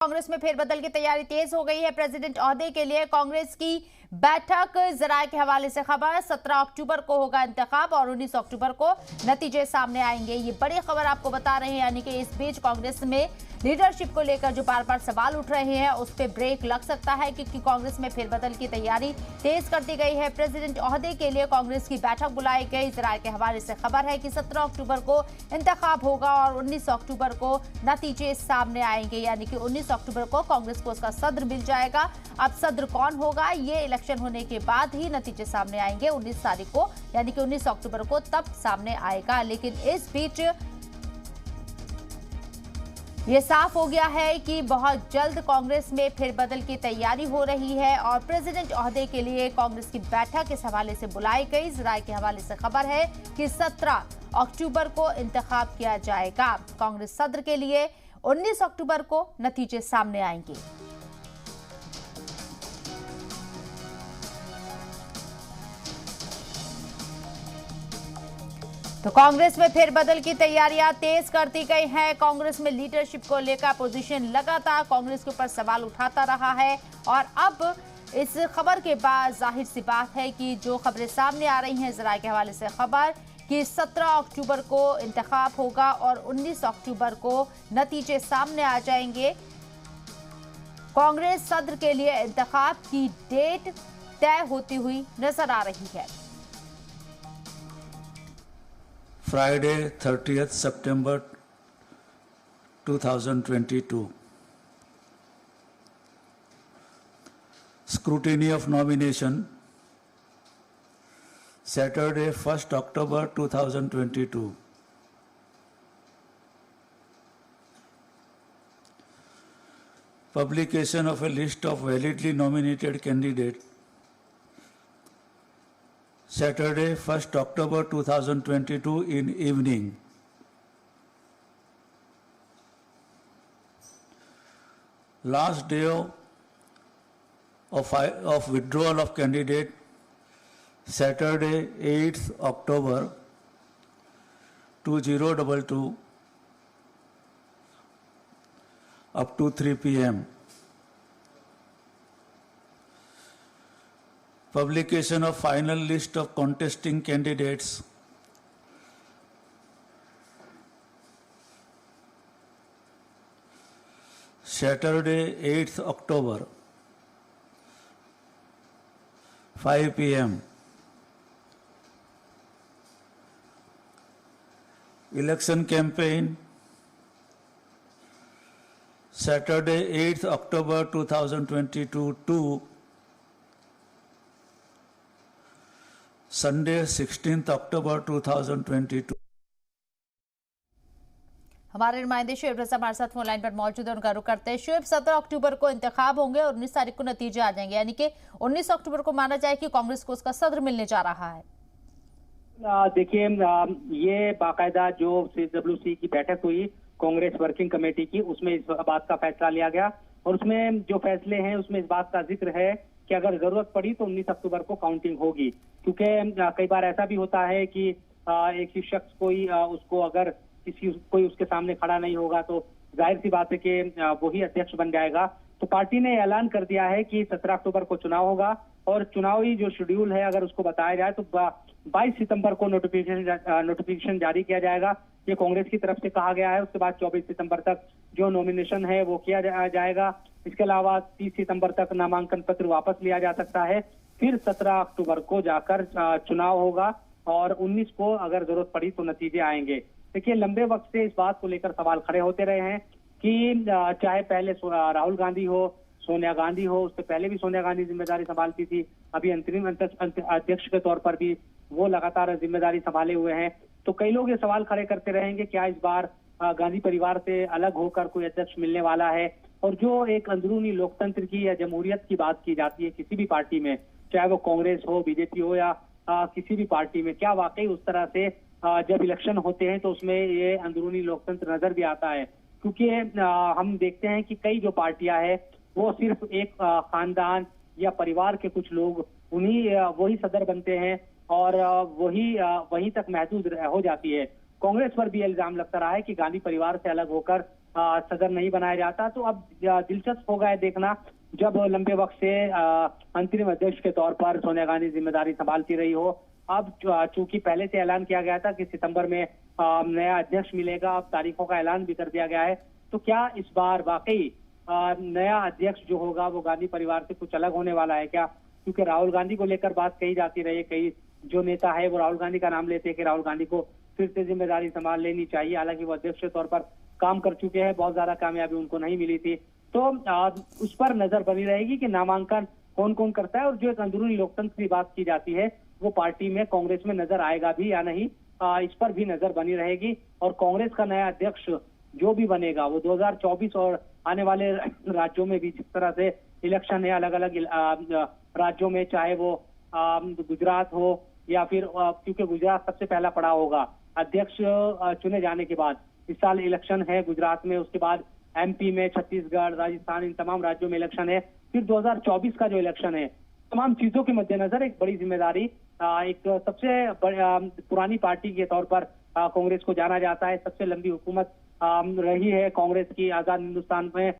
कांग्रेस में फेरबदल की तैयारी तेज हो गई है। प्रेसिडेंट ओहदे के लिए कांग्रेस की बैठक, जराये के हवाले से खबर। 17 अक्टूबर को होगा इंतखाब और 19 अक्टूबर को नतीजे सामने आएंगे। ये बड़ी खबर आपको बता रहे हैं, यानी कि इस बीच कांग्रेस में लीडरशिप को लेकर जो बार बार सवाल उठ रहे हैं उस पर ब्रेक लग सकता है, क्योंकि कांग्रेस में फेरबदल की तैयारी तेज कर दी गई है। प्रेसिडेंट ओहदे के लिए कांग्रेस की बैठक बुलाई गई। जराये के हवाले से खबर है कि 17 अक्टूबर को इंतखाब होगा और 19 अक्टूबर को नतीजे सामने आएंगे, यानी कि 19 अक्टूबर को कांग्रेस को उसका सदर मिल जाएगा। अब सदर कौन होगा ये इलेक्शन होने के बाद ही नतीजे सामने आएंगे, 19 तारीख को, यानी कि 19 अक्टूबर को तब सामने आएगा। लेकिन इस बीच ये साफ हो गया है कि बहुत जल्द कांग्रेस में फेरबदल की तैयारी हो रही है और प्रेसिडेंट ओहदे के लिए कांग्रेस की बैठक इस हवाले से बुलाई गई। जराये के हवाले से खबर है कि 17 अक्टूबर को इंतखाब किया जाएगा। कांग्रेस सदर के लिए 19 अक्टूबर को नतीजे सामने आएंगे। तो कांग्रेस में फेरबदल की तैयारियां तेज कर दी गई हैं। कांग्रेस में लीडरशिप को लेकर पोजीशन लगातार कांग्रेस के ऊपर सवाल उठाता रहा है और अब इस खबर के बाद जाहिर सी बात है कि जो खबरें सामने आ रही हैं, जराये के हवाले से खबर कि 17 अक्टूबर को इंतखाब होगा और 19 अक्टूबर को नतीजे सामने आ जाएंगे। कांग्रेस सदर के लिए इंतखाब की डेट तय होती हुई नजर आ रही है। Friday, 30th September 2022. Scrutiny of nomination. Saturday, 1st October 2022. Publication of a list of validly nominated candidates. Saturday, 1st October 2022 in evening. Last day of withdrawal of candidate, Saturday, 8th October 2022 up to 3 p.m. Publication of final list of contesting candidates, Saturday, 8th October, 5 p.m. Election campaign, Saturday, 8th October 2022 to Sunday, 16th October 2022। हमारे नुमाइंदे शुएब रजा हमारे साथ phone line पर मौजूद है, उनका रुख करते हैं। शुएब, 17 अक्टूबर को इंतखाब होंगे और 19 तारीख को नतीजे आ जाएंगे, यानी कि 19 अक्टूबर को माना जाए कि कांग्रेस को उसका सदर मिलने जा रहा है। देखिए, ये बाकायदा जो CWC की बैठक हुई कांग्रेस वर्किंग कमेटी की, उसमें इस बात का फैसला लिया गया और उसमें जो फैसले हैं उसमें इस बात का जिक्र है कि अगर जरूरत पड़ी तो 19 अक्टूबर को काउंटिंग होगी, क्योंकि कई बार ऐसा भी होता है कि एक ही शख्स उसको अगर कोई उसके सामने खड़ा नहीं होगा तो जाहिर सी बात है कि वही अध्यक्ष बन जाएगा। तो पार्टी ने ऐलान कर दिया है कि 17 अक्टूबर को चुनाव होगा और चुनावी जो शेड्यूल है अगर उसको बताया जाए तो 22 सितंबर को नोटिफिकेशन जारी किया जाएगा, ये कांग्रेस की तरफ से कहा गया है। उसके बाद 24 सितंबर तक जो नॉमिनेशन है वो किया जाएगा। इसके अलावा 30 सितंबर तक नामांकन पत्र वापस लिया जा सकता है। फिर 17 अक्टूबर को जाकर चुनाव होगा और 19 को अगर जरूरत पड़ी तो नतीजे आएंगे। देखिए, लंबे वक्त से इस बात को लेकर सवाल खड़े होते रहे हैं कि चाहे पहले राहुल गांधी हो, सोनिया गांधी हो, उससे पहले भी सोनिया गांधी जिम्मेदारी संभालती थी, अभी अंतरिम अध्यक्ष के तौर पर भी वो लगातार जिम्मेदारी संभाले हुए हैं। तो कई लोग ये सवाल खड़े करते रहेंगे क्या इस बार गांधी परिवार से अलग होकर कोई अध्यक्ष मिलने वाला है। और जो एक अंदरूनी लोकतंत्र की या जमहूरियत की बात की जाती है किसी भी पार्टी में, चाहे वो कांग्रेस हो, बीजेपी हो या किसी भी पार्टी में, क्या वाकई उस तरह से जब इलेक्शन होते हैं तो उसमें ये अंदरूनी लोकतंत्र नजर भी आता है। क्योंकि हम देखते हैं कि कई जो पार्टियां हैं वो सिर्फ एक खानदान या परिवार के कुछ लोग वही सदर बनते हैं और वहीं तक महदूद हो जाती है। कांग्रेस पर भी इल्जाम लगता रहा है कि गांधी परिवार से अलग होकर सदर नहीं बनाया जाता। तो अब दिलचस्प होगा देखना, जब लंबे वक्त से अंतरिम अध्यक्ष के तौर पर सोनिया गांधी जिम्मेदारी संभालती रही हो। अब चूंकि पहले से ऐलान किया गया था कि सितंबर में नया अध्यक्ष मिलेगा, अब तारीखों का ऐलान भी कर दिया गया है। तो क्या इस बार वाकई नया अध्यक्ष जो होगा वो गांधी परिवार से कुछ अलग होने वाला है क्या? क्योंकि राहुल गांधी को लेकर बात कही जाती रही है, कई जो नेता है वो राहुल गांधी का नाम लेते हैं कि राहुल गांधी को फिर से जिम्मेदारी संभाल लेनी चाहिए। हालांकि वो अध्यक्ष के तौर पर काम कर चुके हैं, बहुत ज्यादा कामयाबी उनको नहीं मिली थी। तो उस पर नजर बनी रहेगी कि नामांकन कौन कौन करता है, और जो एक अंदरूनी लोकतंत्र की बात की जाती है वो पार्टी में, कांग्रेस में नजर आएगा भी या नहीं, इस पर भी नजर बनी रहेगी। और कांग्रेस का नया अध्यक्ष जो भी बनेगा वो 2024 और आने वाले राज्यों में भी, जिस तरह से इलेक्शन है अलग अलग राज्यों में, चाहे वो गुजरात हो या फिर क्योंकि गुजरात सबसे पहला पड़ाव होगा अध्यक्ष चुने जाने के बाद। इस साल इलेक्शन है गुजरात में, उसके बाद एमपी में, छत्तीसगढ़, राजस्थान, इन तमाम राज्यों में इलेक्शन है। फिर 2024 का जो इलेक्शन है, तमाम चीजों के मद्देनजर एक बड़ी जिम्मेदारी, एक सबसे पुरानी पार्टी के तौर पर कांग्रेस को जाना जाता है, सबसे लंबी हुकूमत रही है कांग्रेस की आजाद हिंदुस्तान में।